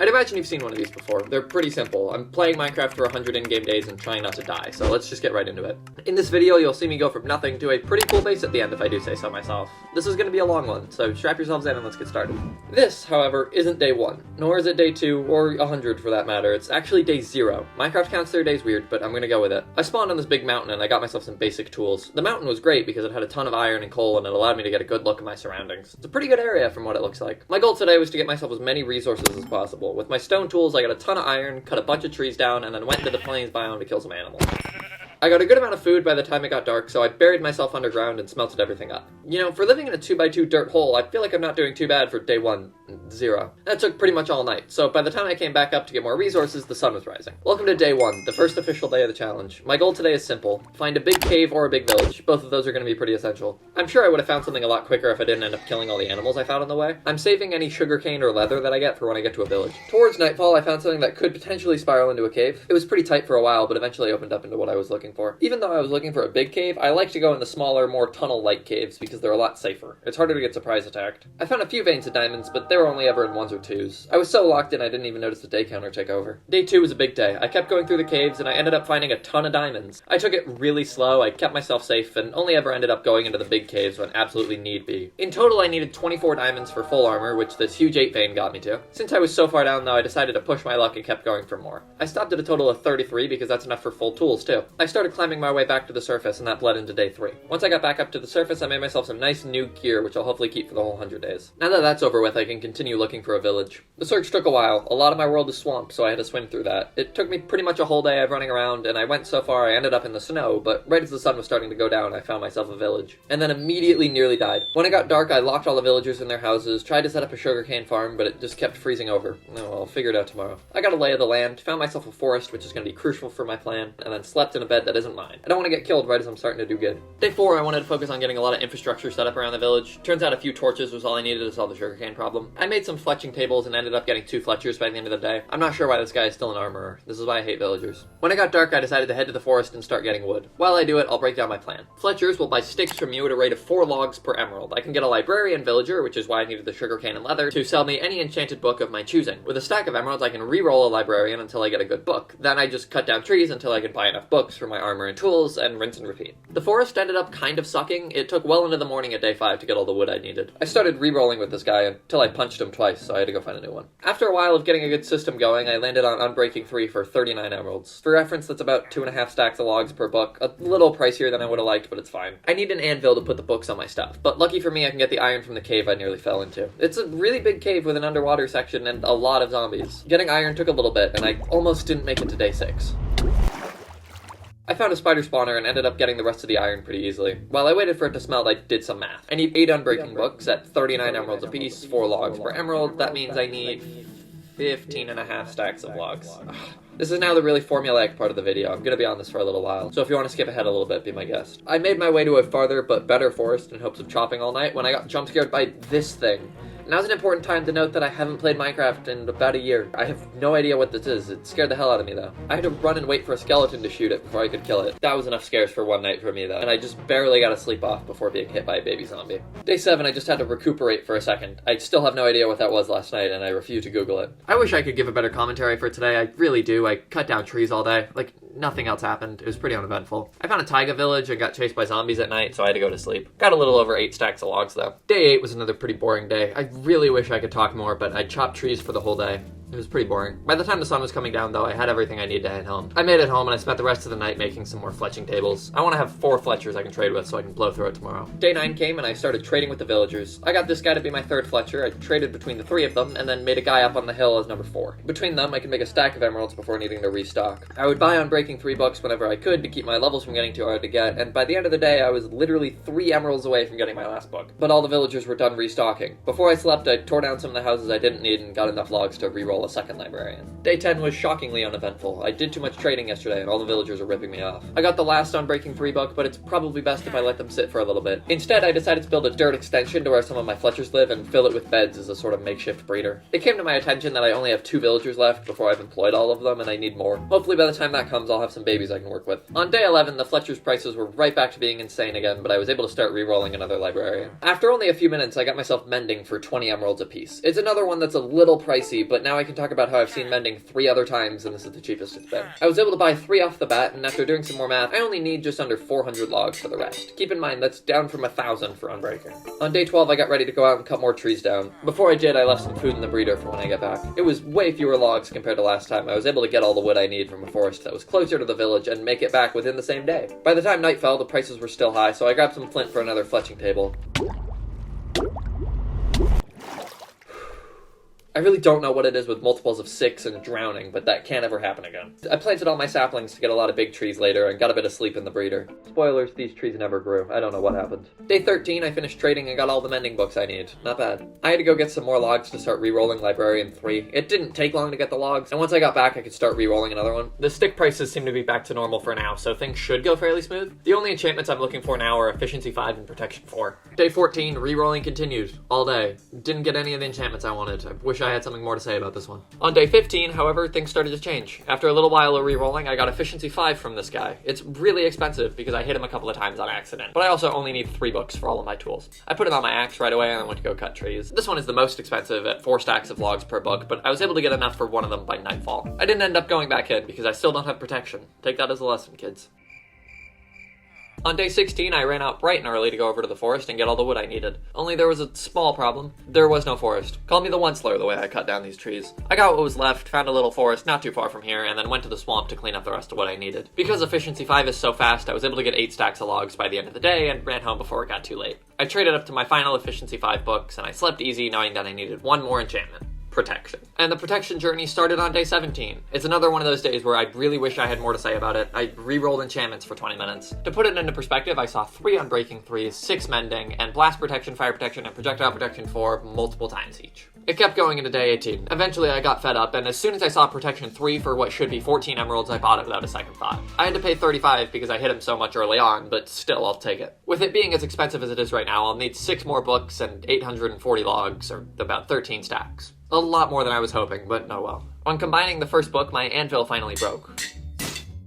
I'd imagine you've seen one of these before. They're pretty simple. I'm playing Minecraft for 100 in-game days and trying not to die, so let's just get right into it. In this video, you'll see me go from nothing to a pretty cool base at the end, if I do say so myself. This is going to be a long one, so strap yourselves in and let's get started. This, however, isn't day 1, nor is it day 2, or 100 for that matter. It's actually day 0. Minecraft counts their days weird, but I'm going to go with it. I spawned on this big mountain and I got myself some basic tools. The mountain was great because it had a ton of iron and coal and it allowed me to get a good look at my surroundings. It's a pretty good area from what it looks like. My goal today was to get myself as many resources as possible. With my stone tools, I got a ton of iron, cut a bunch of trees down, and then went into the plains biome to kill some animals. I got a good amount of food by the time it got dark, so I buried myself underground and smelted everything up. You know, for living in a 2x2 dirt hole, I feel like I'm not doing too bad for day 1, 0. That took pretty much all night, so by the time I came back up to get more resources, the sun was rising. Welcome to day 1, the first official day of the challenge. My goal today is simple. Find a big cave or a big village. Both of those are going to be pretty essential. I'm sure I would have found something a lot quicker if I didn't end up killing all the animals I found on the way. I'm saving any sugarcane or leather that I get for when I get to a village. Towards nightfall, I found something that could potentially spiral into a cave. It was pretty tight for a while, but eventually opened up into what I was looking for. Even though I was looking for a big cave, I like to go in the smaller, more tunnel-like caves because they're a lot safer. It's harder to get surprise attacked. I found a few veins of diamonds, but they were only ever in 1s or 2s. I was so locked in I didn't even notice the day counter take over. Day 2 was a big day. I kept going through the caves and I ended up finding a ton of diamonds. I took it really slow, I kept myself safe, and only ever ended up going into the big caves when absolutely need be. In total, I needed 24 diamonds for full armor, which this huge 8 vein got me to. Since I was so far down though, I decided to push my luck and kept going for more. I stopped at a total of 33 because that's enough for full tools too. I started climbing my way back to the surface and that bled into day 3. Once I got back up to the surface, I made myself some nice new gear, which I'll hopefully keep for the whole 100 days. Now that that's over with, I can continue looking for a village. The search took a while. A lot of my world is swamp, so I had to swim through that. It took me pretty much a whole day of running around, and I went so far I ended up in the snow, but right as the sun was starting to go down, I found myself a village. And then immediately nearly died. When it got dark, I locked all the villagers in their houses, tried to set up a sugarcane farm, but it just kept freezing over. Oh, well, I'll figure it out tomorrow. I got a lay of the land, found myself a forest, which is going to be crucial for my plan, and then slept in a bed that isn't mine. I don't want to get killed right as I'm starting to do good. Day 4, I wanted to focus on getting a lot of infrastructure set up around the village. Turns out a few torches was all I needed to solve the sugarcane problem. I made some fletching tables and ended up getting 2 fletchers by the end of the day. I'm not sure why this guy is still an armorer. This is why I hate villagers. When it got dark, I decided to head to the forest and start getting wood. While I do it, I'll break down my plan. Fletchers will buy sticks from you at a rate of 4 logs per emerald. I can get a librarian villager, which is why I needed the sugarcane and leather, to sell me any enchanted book of my choosing. With a stack of emeralds, I can re-roll a librarian until I get a good book. Then I just cut down trees until I can buy enough books for my armor and tools, and rinse and repeat. The forest ended up kind of sucking. It took well into the morning at day 5 to get all the wood I needed. I started re-rolling with this guy until I punched him twice, so I had to go find a new one. After a while of getting a good system going, I landed on Unbreaking 3 for 39 emeralds. For reference, that's about 2.5 stacks of logs per book. A little pricier than I would have liked, but it's fine. I need an anvil to put the books on my stuff, but lucky for me, I can get the iron from the cave I nearly fell into. It's a really big cave with an underwater section and a lot of zombies. Getting iron took a little bit, and I almost didn't make it to day 6. I found a spider spawner and ended up getting the rest of the iron pretty easily. While I waited for it to smelt, I did some math. I need 8 unbreaking books at 39 emeralds apiece, 4 logs per emerald. That means I need 15.5 stacks of logs. This is now the really formulaic part of the video. I'm gonna be on this for a little while, so if you want to skip ahead a little bit, be my guest. I made my way to a farther but better forest in hopes of chopping all night when I got jump scared by this thing. Now's an important time to note that I haven't played Minecraft in about a year. I have no idea what this is. It scared the hell out of me though. I had to run and wait for a skeleton to shoot it before I could kill it. That was enough scares for one night for me though, and I just barely got to sleep off before being hit by a baby zombie. Day 7, I just had to recuperate for a second. I still have no idea what that was last night, and I refuse to Google it. I wish I could give a better commentary for today. I really do. I cut down trees all day. Like, nothing else happened. It was pretty uneventful. I found a taiga village and got chased by zombies at night, so I had to go to sleep. Got a little over 8 stacks of logs though. Day 8 was another pretty boring day. I really wish I could talk more, but I chopped trees for the whole day. It was pretty boring. By the time the sun was coming down, though, I had everything I needed to head home. I made it home, and I spent the rest of the night making some more fletching tables. I want to have 4 fletchers I can trade with so I can blow through it tomorrow. Day 9 came, and I started trading with the villagers. I got this guy to be my 3rd fletcher. I traded between the 3 of them, and then made a guy up on the hill as number 4. Between them, I could make a stack of emeralds before needing to restock. I would buy Unbreaking 3 books whenever I could to keep my levels from getting too hard to get, and by the end of the day, I was literally 3 emeralds away from getting my last book. But all the villagers were done restocking. Before I slept, I tore down some of the houses I didn't need and got enough logs to re-roll a 2nd librarian. Day 10 was shockingly uneventful. I did too much trading yesterday and all the villagers are ripping me off. I got the last Unbreaking 3 book, but it's probably best if I let them sit for a little bit. Instead, I decided to build a dirt extension to where some of my fletchers live and fill it with beds as a sort of makeshift breeder. It came to my attention that I only have 2 villagers left before I've employed all of them, and I need more. Hopefully by the time that comes, I'll have some babies I can work with. On day 11, the fletchers' prices were right back to being insane again, but I was able to start re-rolling another librarian. After only a few minutes, I got myself mending for 20 emeralds apiece. It's another one that's a little pricey, but now I I can talk about how I've seen mending 3 other times, and this is the cheapest it's been. I was able to buy 3 off the bat, and after doing some more math, I only need just under 400 logs for the rest. Keep in mind, that's down from 1,000 for unbreaking. On day 12, I got ready to go out and cut more trees down. Before I did, I left some food in the breeder for when I get back. It was way fewer logs compared to last time. I was able to get all the wood I need from a forest that was closer to the village and make it back within the same day. By the time night fell, the prices were still high, so I grabbed some flint for another fletching table. I really don't know what it is with multiples of 6 and drowning, but that can't ever happen again. I planted all my saplings to get a lot of big trees later and got a bit of sleep in the breeder. Spoilers, these trees never grew. I don't know what happened. Day 13, I finished trading and got all the mending books I need. Not bad. I had to go get some more logs to start re-rolling Librarian 3. It didn't take long to get the logs, and once I got back, I could start re-rolling another one. The stick prices seem to be back to normal for now, so things should go fairly smooth. The only enchantments I'm looking for now are Efficiency 5 and Protection 4. Day 14, re-rolling continued. All day. Didn't get any of the enchantments I wanted. I wish I had something more to say about this one. On day 15, however, things started to change. After a little while of re-rolling, I got Efficiency 5 from this guy. It's really expensive because I hit him a couple of times on accident, but I also only need 3 books for all of my tools. I put it on my axe right away and then went to go cut trees. This one is the most expensive at 4 stacks of logs per book, but I was able to get enough for one of them by nightfall. I didn't end up going back in because I still don't have protection. Take that as a lesson, kids. On day 16, I ran out bright and early to go over to the forest and get all the wood I needed. Only there was a small problem. There was no forest. Call me the Onceler the way I cut down these trees. I got what was left, found a little forest not too far from here, and then went to the swamp to clean up the rest of what I needed. Because Efficiency 5 is so fast, I was able to get 8 stacks of logs by the end of the day and ran home before it got too late. I traded up to my final Efficiency 5 books, and I slept easy knowing that I needed 1 more enchantment. Protection. And the protection journey started on day 17. It's another one of those days where I really wish I had more to say about it. I re-rolled enchantments for 20 minutes. To put it into perspective, I saw 3 unbreaking 3s, 6 mending, and blast protection, fire protection, and projectile protection 4 multiple times each. It kept going into day 18. Eventually I got fed up, and as soon as I saw protection 3 for what should be 14 emeralds, I bought it without a second thought. I had to pay 35 because I hit him so much early on, but still, I'll take it. With it being as expensive as it is right now, I'll need 6 more books and 840 logs, or about 13 stacks. A lot more than I was hoping, but oh well. On combining the first book, my anvil finally broke.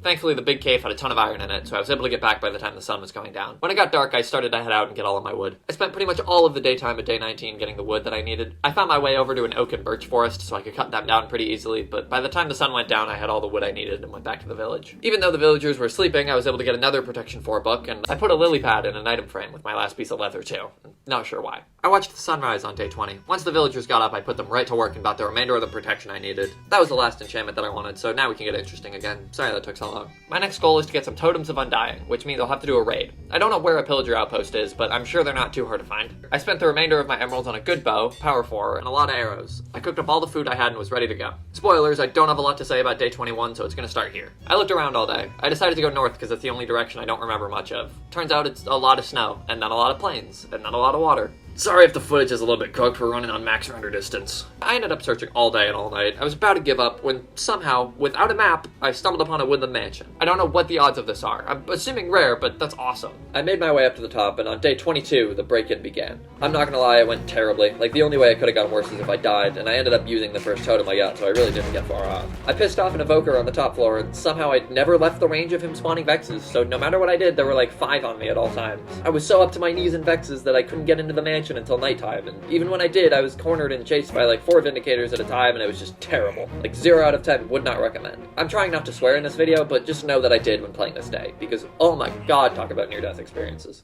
Thankfully, the big cave had a ton of iron in it, so I was able to get back by the time the sun was going down. When it got dark, I started to head out and get all of my wood. I spent pretty much all of the daytime at day 19 getting the wood that I needed. I found my way over to an oak and birch forest, so I could cut them down pretty easily, but by the time the sun went down, I had all the wood I needed and went back to the village. Even though the villagers were sleeping, I was able to get another Protection 4 book, and I put a lily pad in an item frame with my last piece of leather, too. Not sure why. I watched the sunrise on day 20. Once the villagers got up, I put them right to work and bought the remainder of the protection I needed. That was the last enchantment that I wanted, so now we can get interesting again. Sorry that took so long. My next goal is to get some Totems of Undying, which means I'll have to do a raid. I don't know where a pillager outpost is, but I'm sure they're not too hard to find. I spent the remainder of my emeralds on a good bow, power 4, and a lot of arrows. I cooked up all the food I had and was ready to go. Spoilers, I don't have a lot to say about day 21, so it's gonna start here. I looked around all day. I decided to go north because it's the only direction I don't remember much of. Turns out it's a lot of snow, and not a lot of plains, and not a lot of water. Sorry if the footage is a little bit cooked, we're running on max render distance. I ended up searching all day and all night. I was about to give up when somehow, without a map, I stumbled upon a woodland mansion. I don't know what the odds of this are. I'm assuming rare, but that's awesome. I made my way up to the top, and on day 22, the break-in began. I'm not gonna lie, it went terribly. Like, the only way it could have gone worse is if I died, and I ended up using the first totem I got, so I really didn't get far off. I pissed off an evoker on the top floor, and somehow I'd never left the range of him spawning Vexes, so no matter what I did, there were like 5 on me at all times. I was so up to my knees in Vexes that I couldn't get into the mansion until nighttime. And even when I did, I was cornered and chased by like 4 Vindicators at a time, and it was just terrible. Like 0 out of 10, would not recommend. I'm trying not to swear in this video, but just know that I did when playing this day, because oh my god, talk about near-death experiences.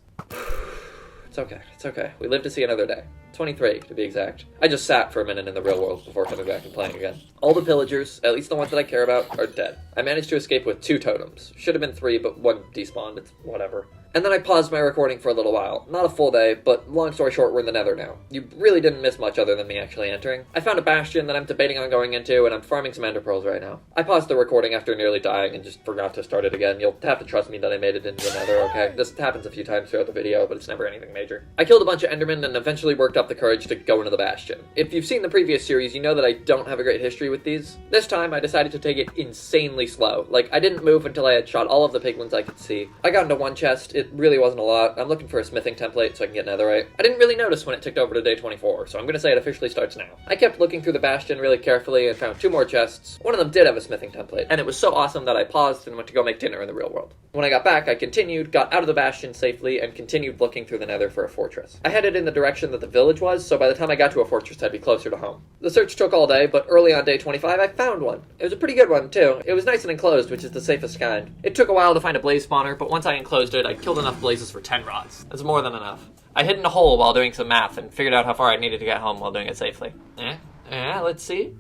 It's okay, it's okay. We live to see another day. 23, to be exact. I just sat for a minute in the real world before coming back and playing again. All the pillagers, at least the ones that I care about, are dead. I managed to escape with 2 totems. Should have been 3, but 1 despawned, it's whatever. And then I paused my recording for a little while. Not a full day, but long story short, we're in the Nether now. You really didn't miss much other than me actually entering. I found a bastion that I'm debating on going into, and I'm farming some ender pearls right now. I paused the recording after nearly dying and just forgot to start it again. You'll have to trust me that I made it into the Nether, okay? This happens a few times throughout the video, but it's never anything major. I killed a bunch of endermen and eventually worked up the courage to go into the bastion. If you've seen the previous series, you know that I don't have a great history with these. This time, I decided to take it insanely slow. Like, I didn't move until I had shot all of the piglins I could see. I got into one chest, It really wasn't a lot. I'm looking for a smithing template so I can get netherite. I didn't really notice when it ticked over to day 24, so I'm gonna say it officially starts now. I kept looking through the bastion really carefully and found 2 more chests. One of them did have a smithing template, and it was so awesome that I paused and went to go make dinner in the real world. When I got back, I continued, got out of the bastion safely, and continued looking through the nether for a fortress. I headed in the direction that the village was, so by the time I got to a fortress, I'd be closer to home. The search took all day, but early on day 25, I found one. It was a pretty good one, too. It was nice and enclosed, which is the safest kind. It took a while to find a blaze spawner, but once I enclosed it, I killed enough blazes for 10 rods. That's more than enough. I hid in a hole while doing some math and figured out how far I needed to get home while doing it safely. Let's see.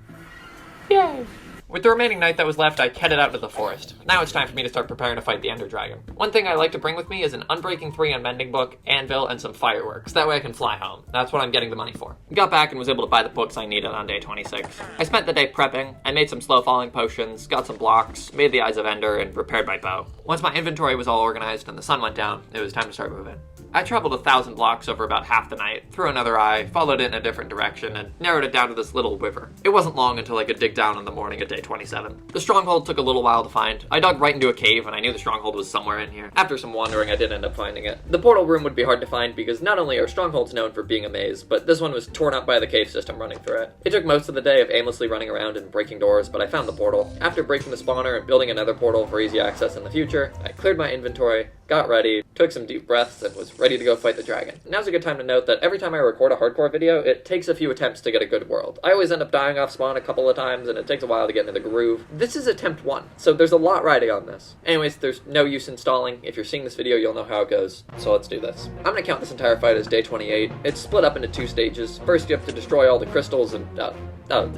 Yay! With the remaining night that was left, I headed out to the forest. Now it's time for me to start preparing to fight the Ender Dragon. One thing I like to bring with me is an Unbreaking 3 Unmending book, anvil, and some fireworks. That way I can fly home. That's what I'm getting the money for. Got back and was able to buy the books I needed on day 26. I spent the day prepping. I made some slow-falling potions, got some blocks, made the Eyes of Ender, and repaired my bow. Once my inventory was all organized and the sun went down, it was time to start moving. I traveled 1,000 blocks over about half the night, threw another eye, followed it in a different direction, and narrowed it down to this little river. It wasn't long until I could dig down in the morning of day 27. The stronghold took a little while to find. I dug right into a cave, and I knew the stronghold was somewhere in here. After some wandering, I did end up finding it. The portal room would be hard to find because not only are strongholds known for being a maze, but this one was torn up by the cave system running through it. It took most of the day of aimlessly running around and breaking doors, but I found the portal. After breaking the spawner and building another portal for easy access in the future, I cleared my inventory, got ready, took some deep breaths, and was ready to go fight the dragon. Now's a good time to note that every time I record a hardcore video, it takes a few attempts to get a good world. I always end up dying off spawn a couple of times, and it takes a while to get into the groove. This is attempt 1, so there's a lot riding on this. Anyways, there's no use installing. If you're seeing this video, you'll know how it goes, so let's do this. I'm gonna count this entire fight as day 28. It's split up into 2 stages. First, you have to destroy all the crystals and,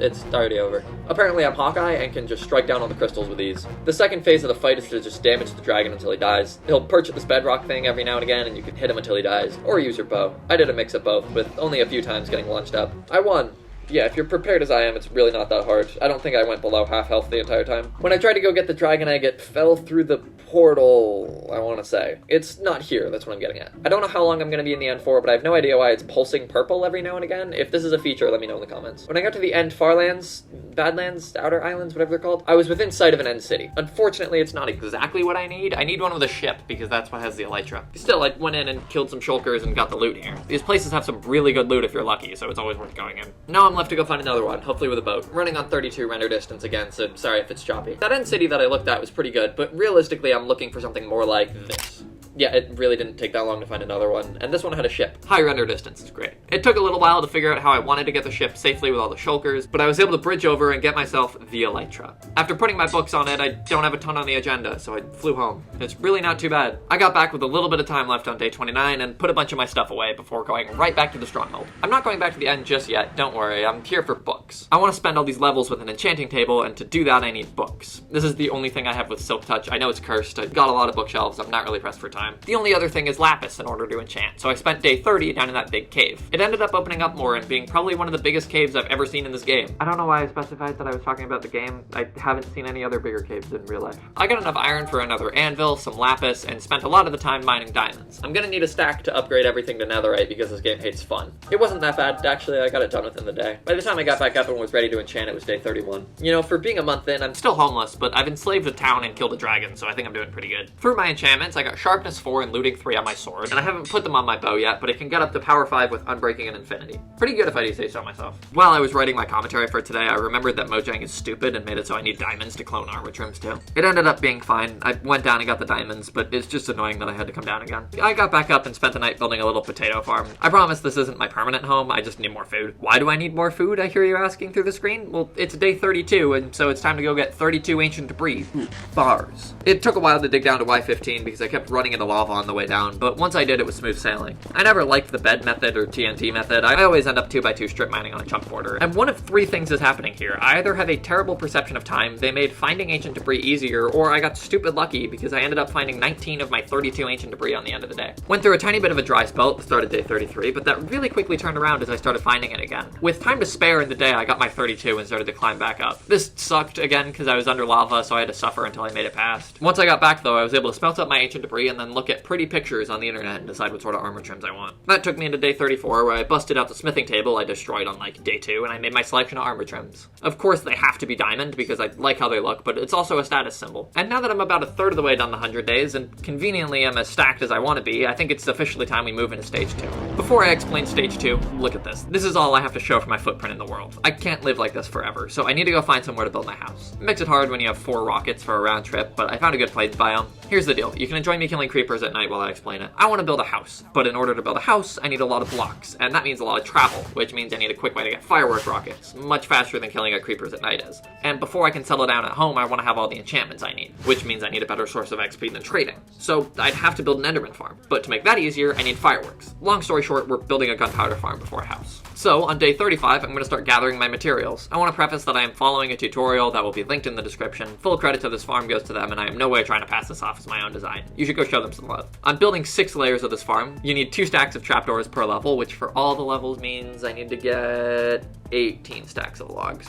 it's already over. Apparently I'm Hawkeye and can just strike down on the crystals with ease. The second phase of the fight is to just damage the dragon until he dies. He'll perch at this bedrock thing every now and again, and you can hit him until he dies, or use your bow. I did a mix of both, with only a few times getting launched up. I won. Yeah, if you're prepared as I am, it's really not that hard. I don't think I went below half health the entire time. When I tried to go get the dragon egg, it fell through the portal, I want to say. It's not here, that's what I'm getting at. I don't know how long I'm going to be in the end for, but I have no idea why it's pulsing purple every now and again. If this is a feature, let me know in the comments. When I got to the end Farlands, Badlands, Outer Islands, whatever they're called, I was within sight of an end city. Unfortunately, it's not exactly what I need. I need one with a ship, because that's what has the elytra. Still, I went in and killed some shulkers and got the loot here. These places have some really good loot if you're lucky, so it's always worth going in. Now I'm left to go find another one, hopefully with a boat. Running on 32 render distance again, so sorry if it's choppy. That end city that I looked at was pretty good, but realistically I'm looking for something more like this. Yeah, it really didn't take that long to find another one, and this one had a ship. High render distance is great. It took a little while to figure out how I wanted to get the ship safely with all the shulkers, but I was able to bridge over and get myself the elytra. After putting my books on it, I don't have a ton on the agenda, so I flew home. It's really not too bad. I got back with a little bit of time left on day 29 and put a bunch of my stuff away before going right back to the stronghold. I'm not going back to the end just yet, don't worry, I'm here for books. I want to spend all these levels with an enchanting table, and to do that I need books. This is the only thing I have with Silk Touch. I know it's cursed, I've got a lot of bookshelves, I'm not really pressed for time. The only other thing is lapis in order to enchant, so I spent day 30 down in that big cave. It ended up opening up more and being probably one of the biggest caves I've ever seen in this game. I don't know why I specified that I was talking about the game. I haven't seen any other bigger caves in real life. I got enough iron for another anvil, some lapis, and spent a lot of the time mining diamonds. I'm gonna need a stack to upgrade everything to netherite because this game hates fun. It wasn't that bad, actually. I got it done within the day. By the time I got back up and was ready to enchant, it was day 31. You know, for being a month in, I'm still homeless, but I've enslaved a town and killed a dragon, so I think I'm doing pretty good. Through my enchantments, I got sharpness 4 and looting 3 on my sword, and I haven't put them on my bow yet, but it can get up to power 5 with unbreaking and infinity. Pretty good if I do say so myself. While I was writing my commentary for today, I remembered that Mojang is stupid and made it so I need diamonds to clone armor trims too. It ended up being fine. I went down and got the diamonds, but it's just annoying that I had to come down again. I got back up and spent the night building a little potato farm. I promise this isn't my permanent home, I just need more food. Why do I need more food, I hear you asking through the screen? Well, it's day 32, and so it's time to go get 32 ancient debris. Bars. It took a while to dig down to Y15 because I kept running into lava on the way down, but once I did, it was smooth sailing. I never liked the bed method or TNT method. I always end up 2x2 strip mining on a chunk border. And one of 3 things is happening here. I either have a terrible perception of time, they made finding ancient debris easier, or I got stupid lucky because I ended up finding 19 of my 32 ancient debris on the end of the day. Went through a tiny bit of a dry spell at the start of day 33, but that really quickly turned around as I started finding it again. With time to spare in the day, I got my 32 and started to climb back up. This sucked again because I was under lava, so I had to suffer until I made it past. Once I got back though, I was able to smelt up my ancient debris and then then look at pretty pictures on the internet and decide what sort of armor trims I want. That took me into day 34, where I busted out the smithing table I destroyed on like day 2, and I made my selection of armor trims. Of course, they have to be diamond because I like how they look, but it's also a status symbol. And now that I'm about a third of the way down the 100 days, and conveniently I'm as stacked as I want to be, I think it's officially time we move into stage 2. Before I explain stage 2, look at this. This is all I have to show for my footprint in the world. I can't live like this forever, so I need to go find somewhere to build my house. It makes it hard when you have 4 rockets for a round trip, but I found a good place biome. Here's the deal. You can enjoy me killing creepers at night while I explain it. I want to build a house, but in order to build a house, I need a lot of blocks, and that means a lot of travel, which means I need a quick way to get firework rockets, much faster than killing creepers at night is. And before I can settle down at home, I want to have all the enchantments I need, which means I need a better source of XP than trading. So I'd have to build an enderman farm, but to make that easier, I need fireworks. Long story short, we're building a gunpowder farm before a house. So on day 35, I'm going to start gathering my materials. I want to preface that I am following a tutorial that will be linked in the description. Full credit to this farm goes to them, and I am no way trying to pass this off as my own design. You should go show them some love. I'm building 6 layers of this farm. You need 2 stacks of trapdoors per level, which for all the levels means I need to get 18 stacks of logs.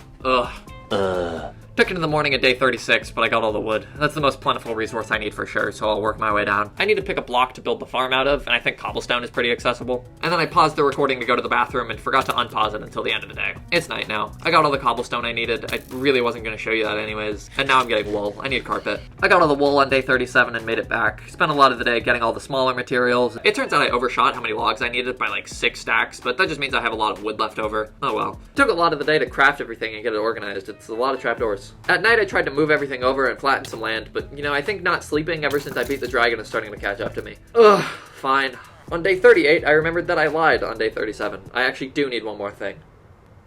Took into the morning at day 36, but I got all the wood. That's the most plentiful resource I need for sure, so I'll work my way down. I need to pick a block to build the farm out of, and I think cobblestone is pretty accessible. And then I paused the recording to go to the bathroom and forgot to unpause it until the end of the day. It's night now. I got all the cobblestone I needed. I really wasn't going to show you that anyways. And now I'm getting wool. I need carpet. I got all the wool on day 37 and made it back. Spent a lot of the day getting all the smaller materials. It turns out I overshot how many logs I needed by like 6 stacks, but that just means I have a lot of wood left over. Oh well. Took a lot of the day to craft everything and get it organized. It's a lot of trapdoors. At night I tried to move everything over and flatten some land, but you know, I think not sleeping ever since I beat the dragon is starting to catch up to me. Ugh, fine. On day 38, I remembered that I lied on day 37. I actually do need one more thing.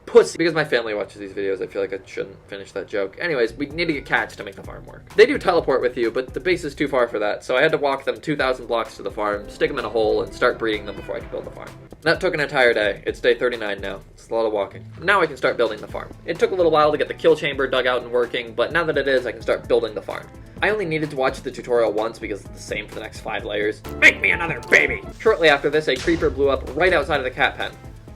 Pussy. Because my family watches these videos, I feel like I shouldn't finish that joke. Anyways, we need to get cats to make the farm work. They do teleport with you, but the base is too far for that, so I had to walk them 2,000 blocks to the farm, stick them in a hole, and start breeding them before I could build the farm. That took an entire day. It's day 39 now. It's a lot of walking. Now I can start building the farm. It took a little while to get the kill chamber dug out and working, but now that it is, I can start building the farm. I only needed to watch the tutorial once because it's the same for the next 5 layers. Make me another baby! Shortly after this, a creeper blew up right outside of the cat pen.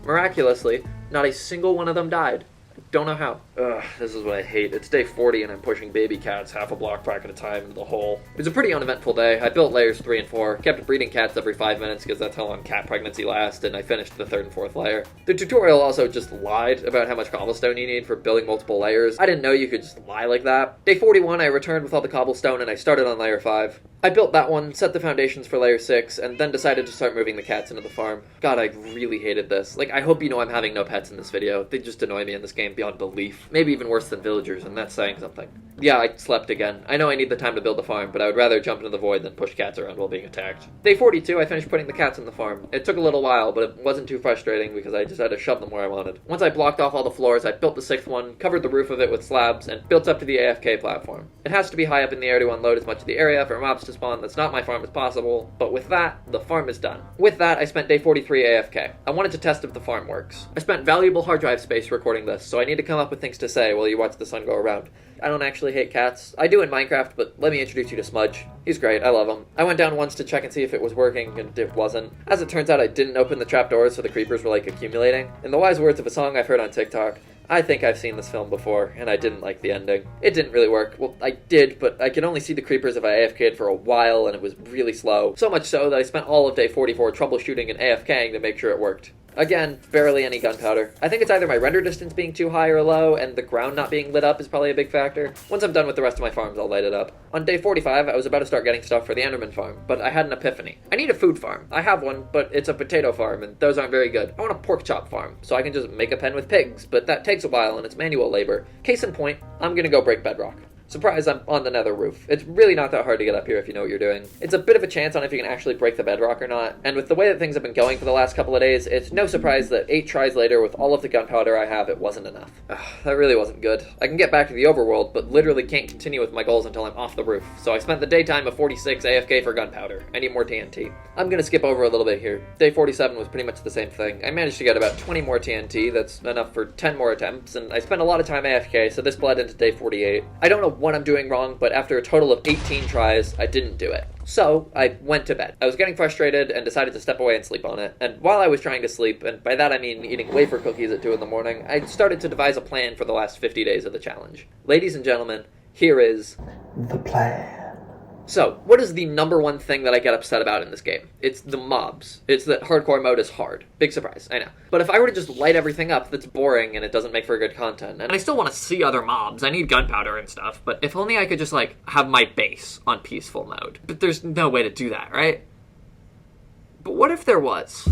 Miraculously, not a single one of them died. Don't know how. Ugh, this is what I hate. It's day 40 and I'm pushing baby cats half a block back at a time into the hole. It was a pretty uneventful day. I built layers 3 and 4, kept breeding cats every 5 minutes because that's how long cat pregnancy lasts, and I finished the 3rd and 4th layer. The tutorial also just lied about how much cobblestone you need for building multiple layers. I didn't know you could just lie like that. Day 41, I returned with all the cobblestone and I started on layer 5. I built that one, set the foundations for layer 6, and then decided to start moving the cats into the farm. God, I really hated this. Like, I hope you know I'm having no pets in this video. They just annoy me in this game beyond belief. Maybe even worse than villagers, and that's saying something. Yeah, I slept again. I know I need the time to build the farm, but I would rather jump into the void than push cats around while being attacked. Day 42, I finished putting the cats in the farm. It took a little while, but it wasn't too frustrating because I just had to shove them where I wanted. Once I blocked off all the floors, I built the 6th one, covered the roof of it with slabs, and built up to the AFK platform. It has to be high up in the air to unload as much of the area for mobs to spawn that's not my farm as possible, but with that, the farm is done. With that, I spent day 43 AFK. I wanted to test if the farm works. I spent valuable hard drive space recording this, so I need to come up with things to say while you watch the sun go around. I don't actually hate cats. I do in Minecraft, but let me introduce you to Smudge. He's great, I love him. I went down once to check and see if it was working, and it wasn't. As it turns out, I didn't open the trapdoors, so the creepers were like accumulating. In the wise words of a song I've heard on TikTok, I think I've seen this film before, and I didn't like the ending. It didn't really work. Well, I did, but I could only see the creepers if I AFK'd for a while, and it was really slow. So much so that I spent all of day 44 troubleshooting and AFKing to make sure it worked. Again, barely any gunpowder. I think it's either my render distance being too high or low, and the ground not being lit up is probably a big factor. Once I'm done with the rest of my farms, I'll light it up. On day 45, I was about to start getting stuff for the Enderman farm, but I had an epiphany. I need a food farm. I have one, but it's a potato farm, and those aren't very good. I want a pork chop farm, so I can just make a pen with pigs, but that takes a while and it's manual labor. Case in point, I'm gonna go break bedrock. Surprise, I'm on the nether roof. It's really not that hard to get up here if you know what you're doing. It's a bit of a chance on if you can actually break the bedrock or not, and with the way that things have been going for the last couple of days, it's no surprise that 8 tries later with all of the gunpowder I have, it wasn't enough. Ugh, that really wasn't good. I can get back to the overworld, but literally can't continue with my goals until I'm off the roof, so I spent the daytime of 46 AFK for gunpowder. I need more TNT. I'm gonna skip over a little bit here. Day 47 was pretty much the same thing. I managed to get about 20 more TNT, that's enough for 10 more attempts, and I spent a lot of time AFK, so this bled into day 48. I don't know what I'm doing wrong, but after a total of 18 tries, I didn't do it. So, I went to bed. I was getting frustrated and decided to step away and sleep on it. And while I was trying to sleep, and by that I mean eating wafer cookies at 2 in the morning, I started to devise a plan for the last 50 days of the challenge. Ladies and gentlemen, here is... the plan. So, what is the number one thing that I get upset about in this game? It's the mobs. It's that hardcore mode is hard. Big surprise, I know. But if I were to just light everything up, that's boring and it doesn't make for good content. And I still want to see other mobs. I need gunpowder and stuff. But if only I could just, like, have my base on peaceful mode. But there's no way to do that, right? But what if there was?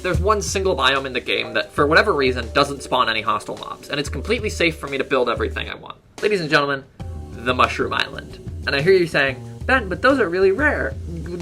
There's one single biome in the game that, for whatever reason, doesn't spawn any hostile mobs, and it's completely safe for me to build everything I want. Ladies and gentlemen, the Mushroom Island. And I hear you saying, Ben, but those are really rare.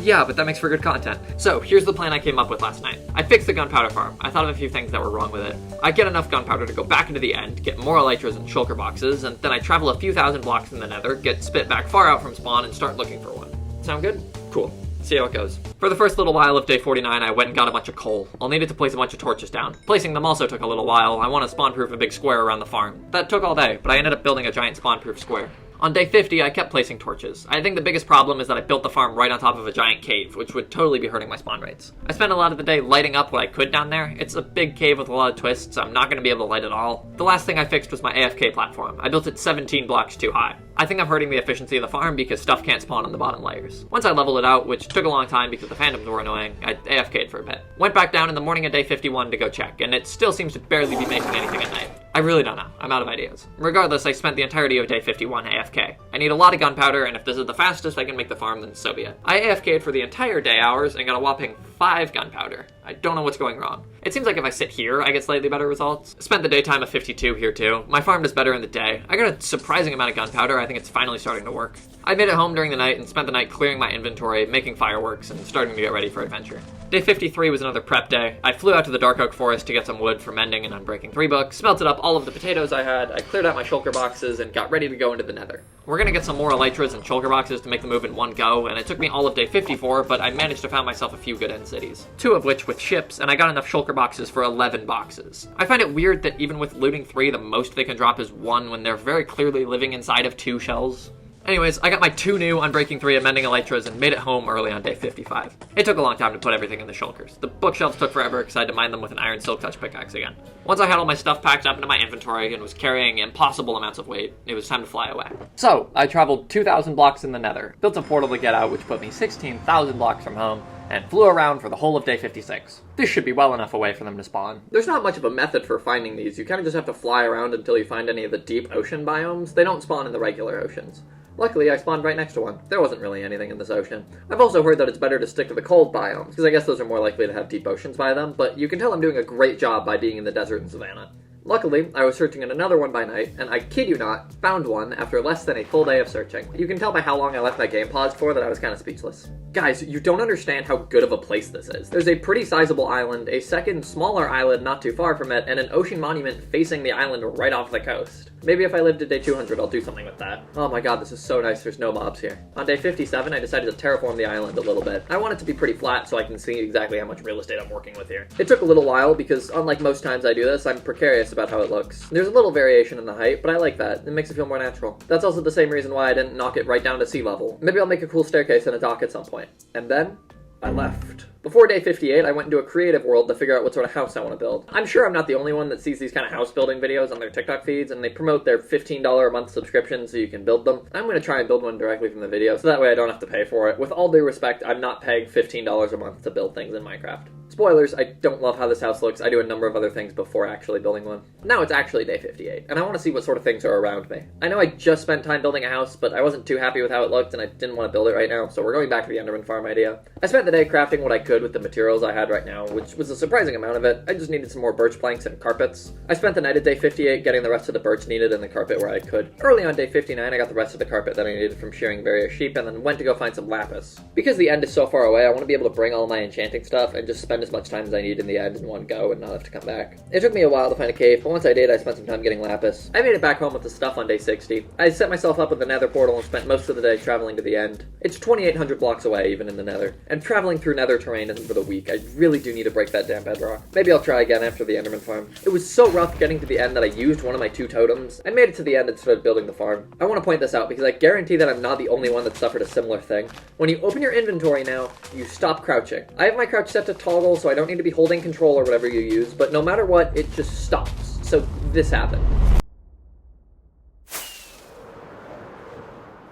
Yeah, but that makes for good content. So, here's the plan I came up with last night. I fixed the gunpowder farm. I thought of a few things that were wrong with it. I get enough gunpowder to go back into the end, get more elytras and shulker boxes, and then I travel a few thousand blocks in the nether, get spit back far out from spawn, and start looking for one. Sound good? Cool. See how it goes. For the first little while of day 49, I went and got a bunch of coal. I'll need it to place a bunch of torches down. Placing them also took a little while. I want to spawn-proof a big square around the farm. That took all day, but I ended up building a giant spawn-proof square. On day 50, I kept placing torches. I think the biggest problem is that I built the farm right on top of a giant cave, which would totally be hurting my spawn rates. I spent a lot of the day lighting up what I could down there. It's a big cave with a lot of twists, so I'm not going to be able to light it all. The last thing I fixed was my AFK platform. I built it 17 blocks too high. I think I'm hurting the efficiency of the farm because stuff can't spawn on the bottom layers. Once I leveled it out, which took a long time because the phantoms were annoying, I AFK'd for a bit. Went back down in the morning of day 51 to go check, and it still seems to barely be making anything at night. I really don't know. I'm out of ideas. Regardless, I spent the entirety of day 51 AFK. I need a lot of gunpowder, and if this is the fastest I can make the farm, then so be it. I AFK'd for the entire day hours and got a whopping 5 gunpowder. I don't know what's going wrong. It seems like if I sit here, I get slightly better results. Spent the daytime of 52 here too. My farm does better in the day. I got a surprising amount of gunpowder. I think it's finally starting to work. I made it home during the night and spent the night clearing my inventory, making fireworks, and starting to get ready for adventure. Day 53 was another prep day. I flew out to the Dark Oak Forest to get some wood for mending and Unbreaking 3 books, smelted up all of the potatoes I had, I cleared out my shulker boxes, and got ready to go into the nether. We're gonna get some more elytras and shulker boxes to make the move in one go, and it took me all of day 54, but I managed to find myself a few good end cities. 2 of which with ships, and I got enough shulker boxes for 11 boxes. I find it weird that even with looting 3, the most they can drop is 1 when they're very clearly living inside of 2 shells. Anyways, I got my 2 new Unbreaking 3 and Mending Elytras and made it home early on day 55. It took a long time to put everything in the shulkers. The bookshelves took forever because I had to mine them with an iron silk touch pickaxe again. Once I had all my stuff packed up into my inventory and was carrying impossible amounts of weight, it was time to fly away. So, I traveled 2,000 blocks in the nether, built a portal to get out which put me 16,000 blocks from home, and flew around for the whole of day 56. This should be well enough away for them to spawn. There's not much of a method for finding these. You kind of just have to fly around until you find any of the deep ocean biomes. They don't spawn in the regular oceans. Luckily, I spawned right next to one. There wasn't really anything in this ocean. I've also heard that it's better to stick to the cold biomes, because I guess those are more likely to have deep oceans by them, but you can tell I'm doing a great job by being in the desert and savannah. Luckily, I was searching in another one by night, and I kid you not, found one after less than a full day of searching. You can tell by how long I left my game paused for that I was kind of speechless. Guys, you don't understand how good of a place this is. There's a pretty sizable island, a second smaller island not too far from it, and an ocean monument facing the island right off the coast. Maybe if I live to day 200, I'll do something with that. Oh my god, this is so nice there's no mobs here. On day 57, I decided to terraform the island a little bit. I want it to be pretty flat so I can see exactly how much real estate I'm working with here. It took a little while because, unlike most times I do this, I'm precarious about how it looks. There's a little variation in the height, but I like that. It makes it feel more natural. That's also the same reason why I didn't knock it right down to sea level. Maybe I'll make a cool staircase and a dock at some point. And then, I left. Before day 58, I went into a creative world to figure out what sort of house I want to build. I'm sure I'm not the only one that sees these kind of house building videos on their TikTok feeds, and they promote their $15 a month subscription so you can build them. I'm going to try and build one directly from the video, so that way I don't have to pay for it. With all due respect, I'm not paying $15 a month to build things in Minecraft. Spoilers, I don't love how this house looks. I do a number of other things before actually building one. Now it's actually day 58, and I want to see what sort of things are around me. I know I just spent time building a house, but I wasn't too happy with how it looked, and I didn't want to build it right now, so we're going back to the Enderman farm idea. I spent the day crafting what I could with the materials I had right now, which was a surprising amount of it. I just needed some more birch planks and carpets. I spent the night at day 58 getting the rest of the birch needed and the carpet where I could. Early on day 59, I got the rest of the carpet that I needed from shearing various sheep, and then went to go find some lapis. Because the end is so far away, I want to be able to bring all my enchanting stuff and just spend as much time as I need in the end in one go and not have to come back. It took me a while to find a cave, but once I did, I spent some time getting lapis. I made it back home with the stuff on day 60. I set myself up with the nether portal and spent most of the day traveling to the end. It's 2,800 blocks away, even in the nether. And traveling through nether terrain isn't for the weak. I really do need to break that damn bedrock. Maybe I'll try again after the Enderman farm. It was so rough getting to the end that I used one of my 2 totems. I made it to the end and started building the farm. I want to point this out because I guarantee that I'm not the only one that suffered a similar thing. When you open your inventory now, you stop crouching. I have my crouch set to toggle, so I don't need to be holding control or whatever you use, but no matter what, it just stops. So this happened.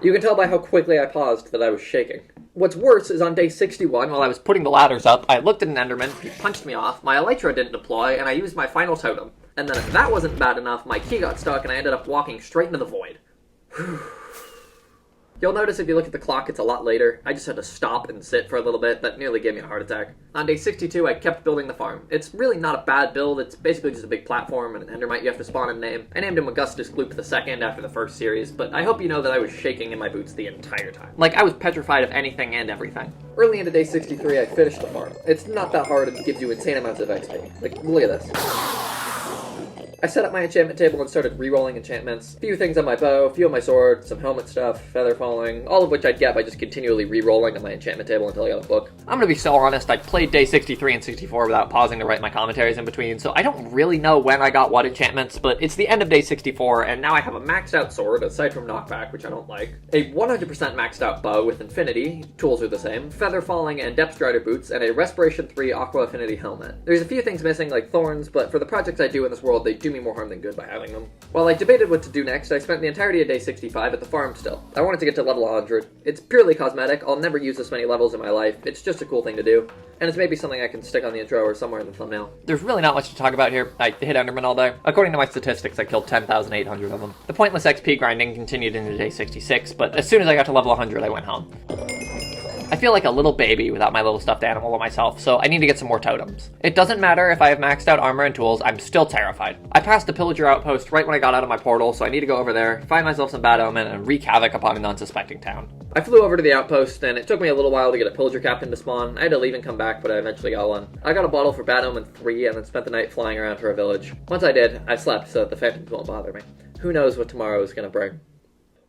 You can tell by how quickly I paused that I was shaking. What's worse is on day 61, while I was putting the ladders up, I looked at an Enderman, he punched me off, my Elytra didn't deploy, and I used my final totem. And then if that wasn't bad enough, my key got stuck and I ended up walking straight into the void. You'll notice if you look at the clock, it's a lot later. I just had to stop and sit for a little bit. That nearly gave me a heart attack. On day 62, I kept building the farm. It's really not a bad build. It's basically just a big platform and an endermite you have to spawn and name. I named him Augustus Gloop II after the first series, but I hope you know that I was shaking in my boots the entire time. Like, I was petrified of anything and everything. Early into day 63, I finished the farm. It's not that hard and gives you insane amounts of XP. Like, look at this. I set up my enchantment table and started re-rolling enchantments. A few things on my bow, a few on my sword, some helmet stuff, feather falling, all of which I'd get by just continually re-rolling on my enchantment table until I got a book. I'm gonna be so honest, I played day 63 and 64 without pausing to write my commentaries in between, so I don't really know when I got what enchantments, but it's the end of day 64, and now I have a maxed out sword, aside from knockback, which I don't like, a 100% maxed out bow with infinity, tools are the same, feather falling and depth strider boots, and a respiration 3 aqua affinity helmet. There's a few things missing like thorns, but for the projects I do in this world, they do me more harm than good by having them. While I debated what to do next, I spent the entirety of day 65 at the farm still. I wanted to get to level 100. It's purely cosmetic, I'll never use this many levels in my life, it's just a cool thing to do. And it's maybe something I can stick on the intro or somewhere in the thumbnail. There's really not much to talk about here. I hit Enderman all day. According to my statistics, I killed 10,800 of them. The pointless XP grinding continued into day 66, but as soon as I got to level 100, I went home. I feel like a little baby without my little stuffed animal of myself, so I need to get some more totems. It doesn't matter if I have maxed out armor and tools, I'm still terrified. I passed the pillager outpost right when I got out of my portal, so I need to go over there, find myself some bad omen, and wreak havoc upon an unsuspecting town. I flew over to the outpost, and it took me a little while to get a pillager captain to spawn. I had to leave and come back, but I eventually got one. I got a bottle for bad omen 3, and then spent the night flying around for a village. Once I did, I slept so that the phantoms won't bother me. Who knows what tomorrow is gonna bring.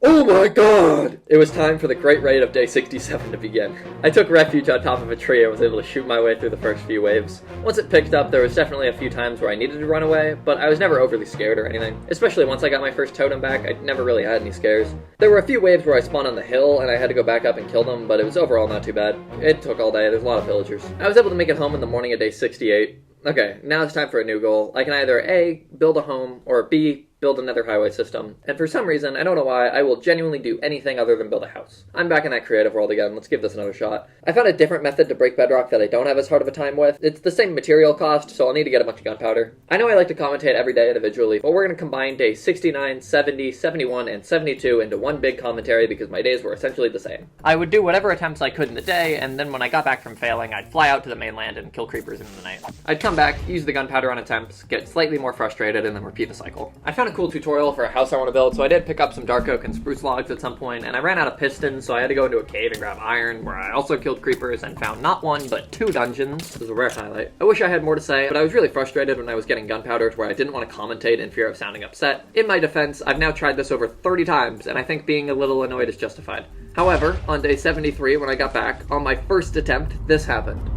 Oh my god! It was time for the great raid of day 67 to begin. I took refuge on top of a tree and was able to shoot my way through the first few waves. Once it picked up, there was definitely a few times where I needed to run away, but I was never overly scared or anything. Especially once I got my first totem back, I never really had any scares. There were a few waves where I spawned on the hill and I had to go back up and kill them, but it was overall not too bad. It took all day, there's a lot of villagers. I was able to make it home in the morning of day 68. Okay, now it's time for a new goal. I can either A, build a home, or B, build another highway system. And for some reason, I don't know why, I will genuinely do anything other than build a house. I'm back in that creative world again, let's give this another shot. I found a different method to break bedrock that I don't have as hard of a time with. It's the same material cost, so I'll need to get a bunch of gunpowder. I know I like to commentate every day individually, but we're going to combine days 69, 70, 71, and 72 into one big commentary because my days were essentially the same. I would do whatever attempts I could in the day, and then when I got back from failing, I'd fly out to the mainland and kill creepers in the night. I'd come back, use the gunpowder on attempts, get slightly more frustrated, and then repeat the cycle. I found a cool tutorial for a house I want to build, so I did pick up some dark oak and spruce logs at some point, and I ran out of pistons, so I had to go into a cave and grab iron, where I also killed creepers and found not one, but 2 dungeons. This was a rare highlight. I wish I had more to say, but I was really frustrated when I was getting gunpowder to where I didn't want to commentate in fear of sounding upset. In my defense, I've now tried this over 30 times, and I think being a little annoyed is justified. However, on day 73, when I got back, on my first attempt, this happened.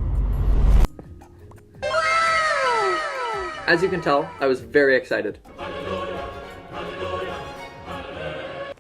As you can tell, I was very excited.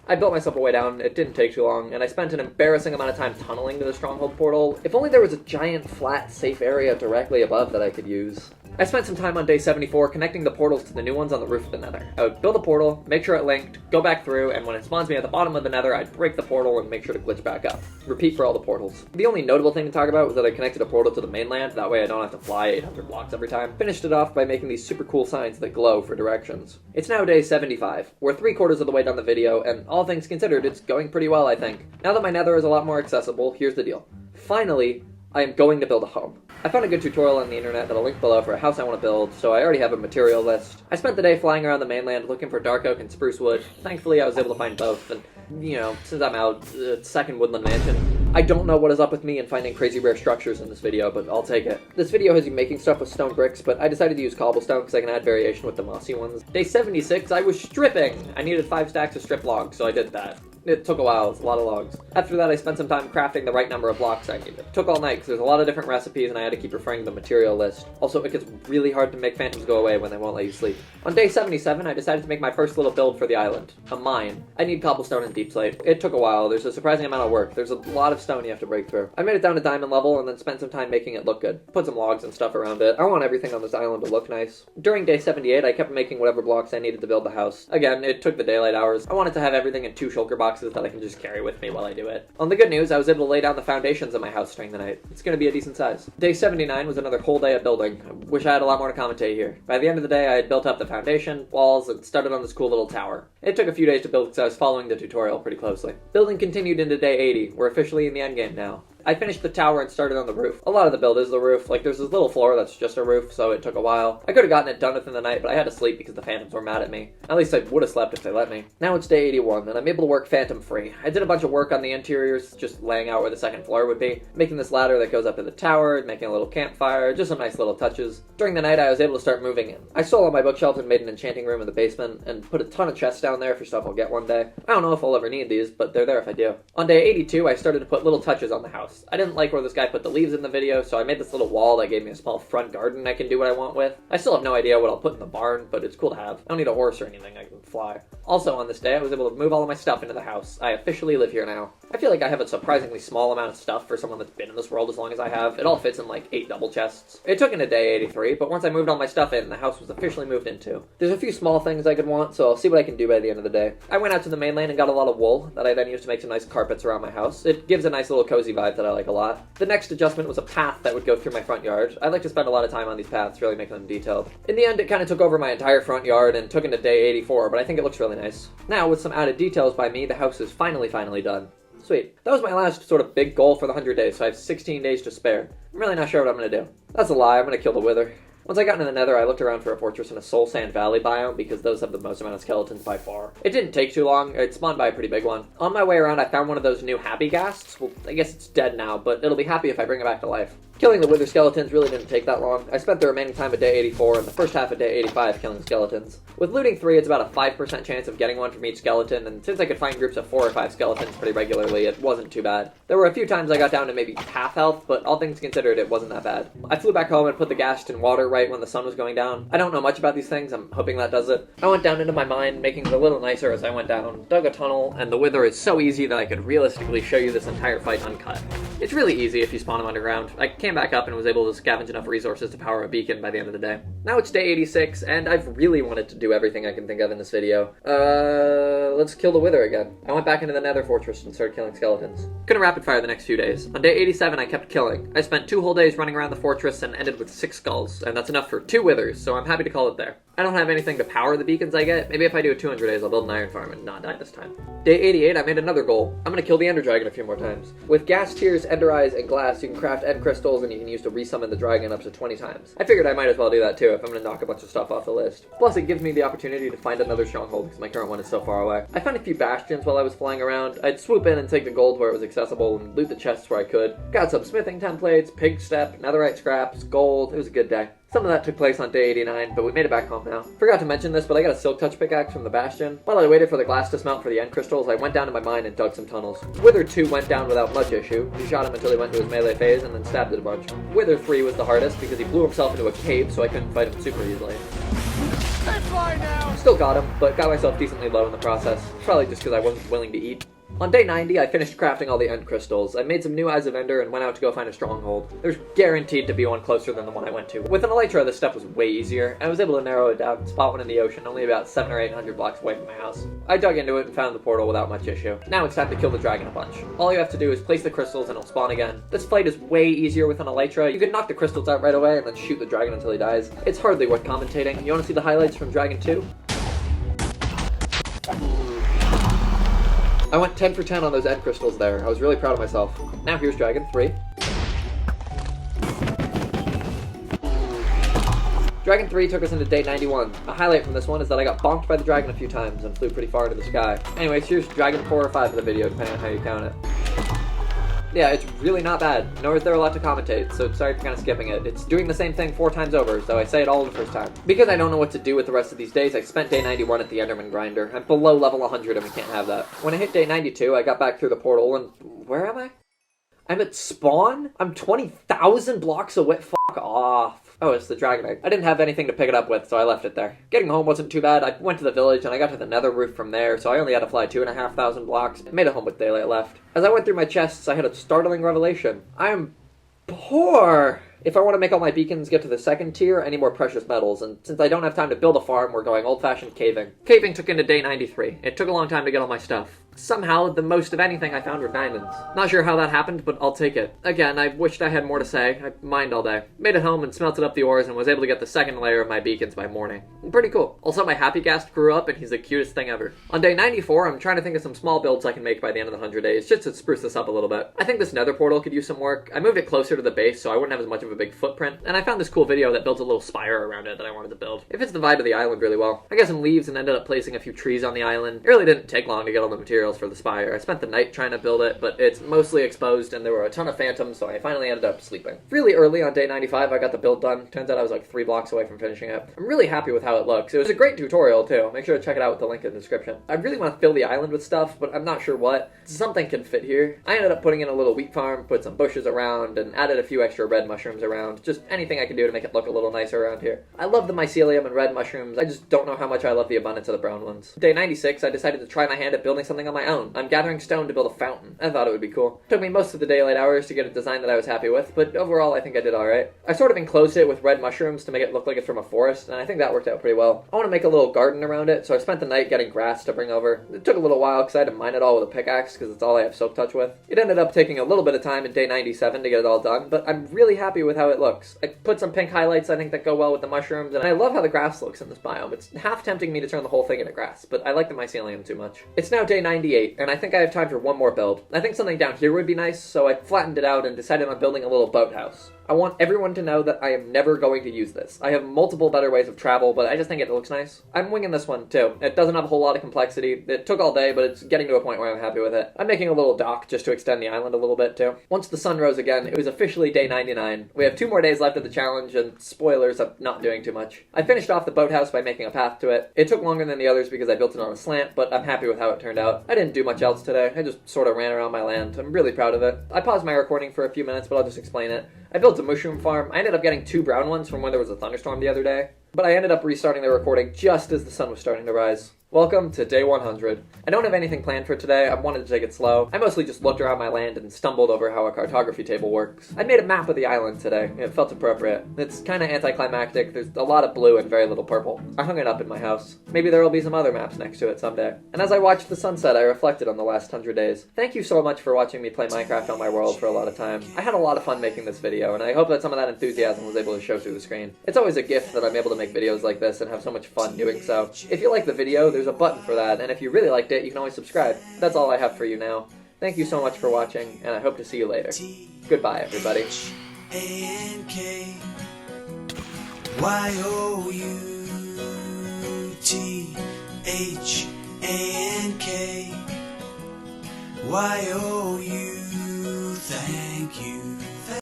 I built myself a way down, it didn't take too long, and I spent an embarrassing amount of time tunneling to the stronghold portal. If only there was a giant, flat, safe area directly above that I could use. I spent some time on day 74 connecting the portals to the new ones on the roof of the nether. I would build a portal, make sure it linked, go back through, and when it spawns me at the bottom of the nether, I'd break the portal and make sure to glitch back up. Repeat for all the portals. The only notable thing to talk about was that I connected a portal to the mainland, that way I don't have to fly 800 blocks every time. Finished it off by making these super cool signs that glow for directions. It's now day 75. We're 3/4 of the way down the video, and all things considered, it's going pretty well, I think. Now that my nether is a lot more accessible, here's the deal. Finally, I am going to build a home. I found a good tutorial on the internet that I'll link below for a house I want to build, so I already have a material list. I spent the day flying around the mainland looking for dark oak and spruce wood. Thankfully, I was able to find both, and, you know, since I'm out, second woodland mansion. I don't know what is up with me in finding crazy rare structures in this video, but I'll take it. This video has you making stuff with stone bricks, but I decided to use cobblestone because I can add variation with the mossy ones. Day 76, I was stripping! I needed 5 stacks of strip logs, so I did that. It took a while, it's a lot of logs. After that, I spent some time crafting the right number of blocks I needed. It took all night, because there's a lot of different recipes, and I had to keep referring to the material list. Also, it gets really hard to make phantoms go away when they won't let you sleep. On day 77, I decided to make my first little build for the island. A mine. I need cobblestone and deep slate. It took a while, there's a surprising amount of work. There's a lot of stone you have to break through. I made it down to diamond level, and then spent some time making it look good. Put some logs and stuff around it. I want everything on this island to look nice. During day 78, I kept making whatever blocks I needed to build the house. Again, it took the daylight hours. I wanted to have everything in 2 shulker boxes boxes that I can just carry with me while I do it. On the good news, I was able to lay down the foundations of my house during the night. It's going to be a decent size. Day 79 was another whole day of building. I wish I had a lot more to commentate here. By the end of the day, I had built up the foundation, walls, and started on this cool little tower. It took a few days to build because I was following the tutorial pretty closely. Building continued into day 80. We're officially in the endgame now. I finished the tower and started on the roof. A lot of the build is the roof. Like, there's this little floor that's just a roof, so it took a while. I could have gotten it done within the night, but I had to sleep because the phantoms were mad at me. At least I would have slept if they let me. Now it's day 81, and I'm able to work phantom-free. I did a bunch of work on the interiors, just laying out where the second floor would be, making this ladder that goes up to the tower, making a little campfire, just some nice little touches. During the night, I was able to start moving in. I stole all my bookshelves and made an enchanting room in the basement, and put a ton of chests down there for stuff I'll get one day. I don't know if I'll ever need these, but they're there if I do. On day 82, I started to put little touches on the house. I didn't like where this guy put the leaves in the video, so I made this little wall that gave me a small front garden I can do what I want with. I still have no idea what I'll put in the barn, but it's cool to have. I don't need a horse or anything, I can fly. Also on this day, I was able to move all of my stuff into the house. I officially live here now. I feel like I have a surprisingly small amount of stuff for someone that's been in this world as long as I have. It all fits in like 8 double chests. It took into day 83, but once I moved all my stuff in, the house was officially moved into. There's a few small things I could want, so I'll see what I can do by the end of the day. I went out to the main lane and got a lot of wool that I then used to make some nice carpets around my house. It gives a nice little cozy vibe that I like a lot. The next adjustment was a path that would go through my front yard. I like to spend a lot of time on these paths, really making them detailed. In the end, it kind of took over my entire front yard and took into day 84, but I think it looks really nice. Now, with some added details by me, the house is finally done. Sweet. That was my last sort of big goal for the 100 days, so I have 16 days to spare. I'm really not sure what I'm going to do. That's a lie, I'm going to kill the Wither. Once I got into the Nether, I looked around for a fortress in a Soul Sand Valley biome because those have the most amount of skeletons by far. It didn't take too long. It spawned by a pretty big one. On my way around, I found one of those new happy ghasts. Well, I guess it's dead now, but it'll be happy if I bring it back to life. Killing the Wither skeletons really didn't take that long. I spent the remaining time of day 84 and the first half of day 85 killing skeletons. With looting 3, it's about a 5% chance of getting one from each skeleton, and since I could find groups of 4 or 5 skeletons pretty regularly, it wasn't too bad. There were a few times I got down to maybe half health, but all things considered, it wasn't that bad. I flew back home and put the ghast in water right when the sun was going down. I don't know much about these things, I'm hoping that does it. I went down into my mine, making it a little nicer as I went down, dug a tunnel, and the Wither is so easy that I could realistically show you this entire fight uncut. It's really easy if you spawn them underground. I came back up and was able to scavenge enough resources to power a beacon by the end of the day. Now it's day 86, and I've really wanted to do everything I can think of in this video. Let's kill the Wither again. I went back into the Nether Fortress and started killing skeletons. Couldn't rapid fire the next few days. On day 87, I kept killing. I spent 2 whole days running around the fortress and ended with 6 skulls, and that's enough for 2 Withers, so I'm happy to call it there. I don't have anything to power the beacons I get. Maybe if I do a 200 days, I'll build an iron farm and not die this time. Day 88, I made another goal. I'm gonna kill the Ender Dragon a few more times. With gas tears, Ender Eyes, and glass, you can craft end crystals and you can use to resummon the dragon up to 20 times. I figured I might as well do that too if I'm gonna knock a bunch of stuff off the list. Plus, it gives me the opportunity to find another stronghold because my current one is so far away. I found a few bastions while I was flying around. I'd swoop in and take the gold where it was accessible and loot the chests where I could. Got some smithing templates, pig step, netherite scraps, gold. It was a good day. Some of that took place on day 89, but we made it back home now. Forgot to mention this, but I got a silk touch pickaxe from the bastion. While I waited for the glass to smelt for the end crystals, I went down to my mine and dug some tunnels. Wither 2 went down without much issue. He shot him until he went to his melee phase and then stabbed it a bunch. Wither 3 was the hardest because he blew himself into a cave, so I couldn't fight him super easily. Still got him, but got myself decently low in the process. Probably just because I wasn't willing to eat. On day 90, I finished crafting all the end crystals. I made some new Eyes of Ender and went out to go find a stronghold. There's guaranteed to be one closer than the one I went to. With an elytra, this step was way easier. I was able to narrow it down and spot one in the ocean, only about 700 or 800 blocks away from my house. I dug into it and found the portal without much issue. Now it's time to kill the dragon a bunch. All you have to do is place the crystals and it'll spawn again. This fight is way easier with an elytra. You can knock the crystals out right away and then shoot the dragon until he dies. It's hardly worth commentating. You want to see the highlights from Dragon 2? I went 10 for 10 on those end crystals there. I was really proud of myself. Now here's Dragon 3. Dragon 3 took us into day 91. A highlight from this one is that I got bonked by the dragon a few times and flew pretty far into the sky. Anyways, here's Dragon 4 or 5 of the video, depending on how you count it. Yeah, it's really not bad, nor is there a lot to commentate, so sorry for kind of skipping it. It's doing the same thing 4 times over, so I say it all the first time. Because I don't know what to do with the rest of these days, I spent day 91 at the Enderman Grinder. I'm below level 100 and we can't have that. When I hit day 92, I got back through the portal and... where am I? I'm at spawn? I'm 20,000 blocks away. Fuck off. Oh, it's the Dragonite. I didn't have anything to pick it up with, so I left it there. Getting home wasn't too bad. I went to the village and I got to the nether roof from there, so I only had to fly 2,500 blocks. I made it home with daylight left. As I went through my chests, I had a startling revelation. I am poor. If I want to make all my beacons get to the 2nd tier, I need more precious metals, and since I don't have time to build a farm, we're going old-fashioned caving. Caving took into day 93. It took a long time to get all my stuff. Somehow, the most of anything I found were diamonds. Not sure how that happened, but I'll take it. Again, I wished I had more to say. I mined all day. Made it home and smelted up the ores and was able to get the second layer of my beacons by morning. Pretty cool. Also, my happy ghast grew up and he's the cutest thing ever. On day 94, I'm trying to think of some small builds I can make by the end of the 100 days, just to spruce this up a little bit. I think this nether portal could use some work. I moved it closer to the base so I wouldn't have as much of a big footprint, and I found this cool video that built a little spire around it that I wanted to build. It fits the vibe of the island really well. I got some leaves and ended up placing a few trees on the island. It really didn't take long to get all the materials for the spire. I spent the night trying to build it, but it's mostly exposed and there were a ton of phantoms, so I finally ended up sleeping. Really early on day 95, I got the build done. Turns out I was like 3 blocks away from finishing it. I'm really happy with how it looks. It was a great tutorial too. Make sure to check it out with the link in the description. I really want to fill the island with stuff, but I'm not sure what. Something can fit here. I ended up putting in a little wheat farm, put some bushes around, and added a few extra red mushrooms around. Just anything I can do to make it look a little nicer around here. I love the mycelium and red mushrooms. I just don't know how much I love the abundance of the brown ones. Day 96, I decided to try my hand at building something on my own. I'm gathering stone to build a fountain. I thought it would be cool. Took me most of the daylight hours to get a design that I was happy with, but overall I think I did alright. I sort of enclosed it with red mushrooms to make it look like it's from a forest, and I think that worked out pretty well. I want to make a little garden around it, so I spent the night getting grass to bring over. It took a little while because I had to mine it all with a pickaxe because it's all I have soak touch with. It ended up taking a little bit of time in day 97 to get it all done, but I'm really happy with how it looks. I put some pink highlights I think that go well with the mushrooms, and I love how the grass looks in this biome. It's half tempting me to turn the whole thing into grass, but I like the mycelium too much. It's now day 98, and I think I have time for one more build. I think something down here would be nice, so I flattened it out and decided on building a little boathouse. I want everyone to know that I am never going to use this. I have multiple better ways of travel, but I just think it looks nice. I'm winging this one, too. It doesn't have a whole lot of complexity. It took all day, but it's getting to a point where I'm happy with it. I'm making a little dock just to extend the island a little bit, too. Once the sun rose again, it was officially day 99. We have 2 more days left of the challenge, and spoilers, I'm not doing too much. I finished off the boathouse by making a path to it. It took longer than the others because I built it on a slant, but I'm happy with how it turned out. I didn't do much else today. I just sort of ran around my land. I'm really proud of it. I paused my recording for a few minutes, but I'll just explain it. I built a mushroom farm. I ended up getting 2 brown ones from when there was a thunderstorm the other day, but I ended up restarting the recording just as the sun was starting to rise. Welcome to day 100. I don't have anything planned for today. I wanted to take it slow. I mostly just looked around my land and stumbled over how a cartography table works. I made a map of the island today. It felt appropriate. It's kind of anticlimactic. There's a lot of blue and very little purple. I hung it up in my house. Maybe there will be some other maps next to it someday. And as I watched the sunset, I reflected on the last 100 days. Thank you so much for watching me play Minecraft on my world for a lot of time. I had a lot of fun making this video, and I hope that some of that enthusiasm was able to show through the screen. It's always a gift that I'm able to make videos like this and have so much fun doing so. If you like the video, there's a button for that. And if you really liked it, you can always subscribe. That's all I have for you now. Thank you so much for watching, and I hope to see you later. Goodbye, everybody. Y-O-U, thank you.